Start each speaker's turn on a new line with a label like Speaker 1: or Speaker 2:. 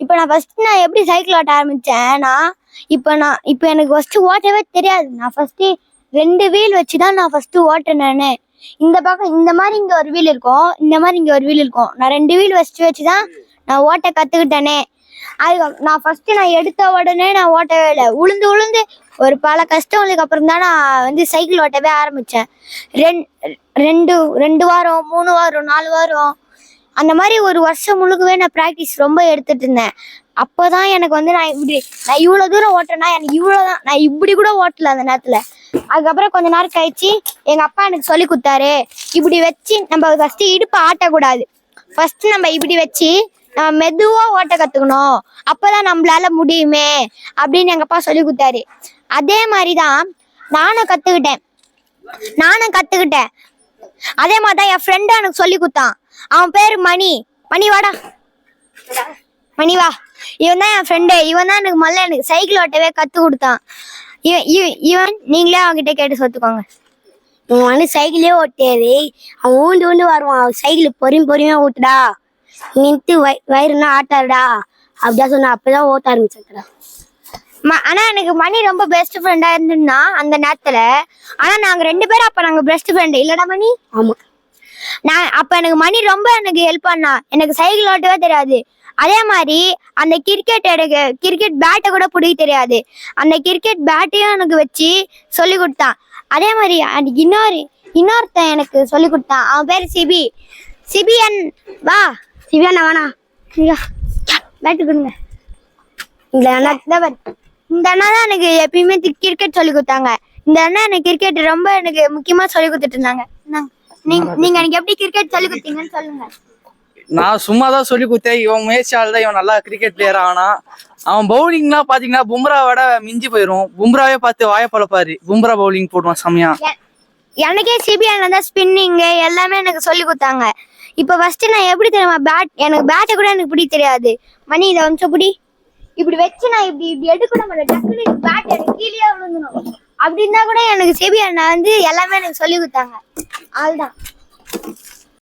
Speaker 1: இப்போ நான் எப்படி சைக்கிள் ஓட்ட ஆரம்பிச்சேன்னா, இப்போ எனக்கு ஃபர்ஸ்ட் ஓட்டவே தெரியாது. நான் ஃபர்ஸ்ட் 2 வீல் வச்சுதான் நான் ஃபர்ஸ்ட் ஓட்டுனேனே. இந்த பக்கம் இந்த மாதிரி இங்க ஒரு வீல் இருக்கும், இந்த மாதிரி இங்க ஒரு வீல் இருக்கும். நான் 2 வீல் வச்சுதான் நான் ஓட்ட கத்துக்கிட்டேனே. அது நான் எடுத்த உடனே நான் ஓட்டவே இல்லை. உளுந்து ஒரு பல கஷ்டங்களுக்கு அப்புறம் தான் நான் சைக்கிள் ஓட்டவே ஆரம்பிச்சேன். 2 வாரம், 3 வாரம், 4 வாரம் அந்த மாதிரி ஒரு வருஷம் முழுக்கவே நான் ப்ராக்டிஸ் ரொம்ப எடுத்துட்டு இருந்தேன். அப்போதான் எனக்கு நான் இவ்வளவு தூரம் ஓட்டுறேன்னா எனக்கு இவ்வளவுதான். நான் இப்படி கூட ஓட்டல அந்த நேரத்துல. அதுக்கப்புறம் கொஞ்ச நேரம் கழிச்சு எங்க அப்பா எனக்கு சொல்லி கொடுத்தாரு, இப்படி வச்சு நம்ம ஃபர்ஸ்ட் இடுப்பை ஆட்டக்கூடாது. ஃபர்ஸ்ட் நம்ம இப்படி வச்சு நம்ம மெதுவா ஓட்ட கத்துக்கணும், அப்பதான் நம்மளால முடியுமே அப்படின்னு எங்க அப்பா சொல்லி கொடுத்தாரு. அதே மாதிரிதான் நானும் கத்துக்கிட்டேன். அதே மாதிரிதான் என் ஃப்ரெண்டு எனக்கு சொல்லி கொடுத்தான். அவன் பேரு மணி வாடா, மணி வா. இவன் தான் என் ஃப்ரெண்டு. இவன் தான் எனக்கு சைக்கிள் ஓட்டவே கத்து கொடுத்தான். இவன் நீங்களே அவன்கிட்ட கேட்டு சொத்துக்கோங்க.
Speaker 2: இவன் சைக்கிளே ஓட்டாது. அவன் ஊண்டு வருவான். சைக்கிள் பொறுமையா ஓட்டுடா, நின்று வயிறுனா ஆட்டாருடா அப்படிதான் சொன்னா. அப்பதான் ஓட்ட ஆரம்பிச்சா.
Speaker 1: ஆனா எனக்கு மணி ரொம்ப பெஸ்ட் ஃப்ரெண்டா இருந்துன்னா அந்த நேரத்துல. ஆனா நாங்க 2 பேரும் அப்ப நாங்க பெஸ்ட் ஃப்ரெண்டு இல்லடா மணி?
Speaker 2: ஆமா.
Speaker 1: அப்ப எனக்கு மணி ரொம்ப எனக்கு ஹெல்ப் பண்ணா. எனக்கு சைக்கிள் ஓட்டவே தெரியாது. அதே மாதிரி அந்த கிரிக்கெட் பேட்டை கூட பிடிக்க தெரியாது. அந்த கிரிக்கெட் பேட்டையும் எனக்கு வச்சு சொல்லி கொடுத்தான். அதே மாதிரி அன்னைக்கு இன்னொருத்தன் எனக்கு சொல்லி கொடுத்தான். அவன் பேரு சிபிஎன். வா
Speaker 2: சிவியானா வேணா,
Speaker 1: பேட்டு கொடுங்க. இந்த அண்ணா தான் எனக்கு எப்பயுமே கிரிக்கெட் சொல்லி கொடுத்தாங்க. இந்த அண்ணா எனக்கு கிரிக்கெட் ரொம்ப எனக்கு முக்கியமா சொல்லி கொடுத்துட்டு இருந்தாங்க. நீங்க எனக்கு எப்படி கிரிக்கெட் சொல்லி கொடுத்தீங்கன்னு சொல்லுங்க.
Speaker 3: நான் சும்மாதான் சொல்லி கொடுத்தேன். இவன் முயற்சியால் தான் இவன் நல்லா கிரிக்கெட் பிளேயர் ஆனா. அவன் பவுலிங்லாம் பாத்தீங்கன்னா பும்ராவோட மிஞ்சி போயிரும். பும்ராவே பார்த்து வாய பழப்பாரு. பும்ரா பவுலிங் போடுவான் செமையா.
Speaker 1: எனக்கே சிபிஎன் தான் ஸ்பின்னிங் எல்லாமே எனக்கு சொல்லி கொடுத்தாங்க. இப்ப ஃபர்ஸ்ட் நான் எப்படி தெரியுமா எனக்கு பேட்டை கூட எனக்கு பிடி தெரியாது. மணி இதை வந்து பிடி, இப்படி வச்சு நான் இப்படி எடுக்கணும். டக்குனு பேட் எனக்கு கீழே விழுந்தணும். அப்படின்னா கூட எனக்கு சிபிஎன் எல்லாமே எனக்கு சொல்லி கொடுத்தாங்க. அதுதான்.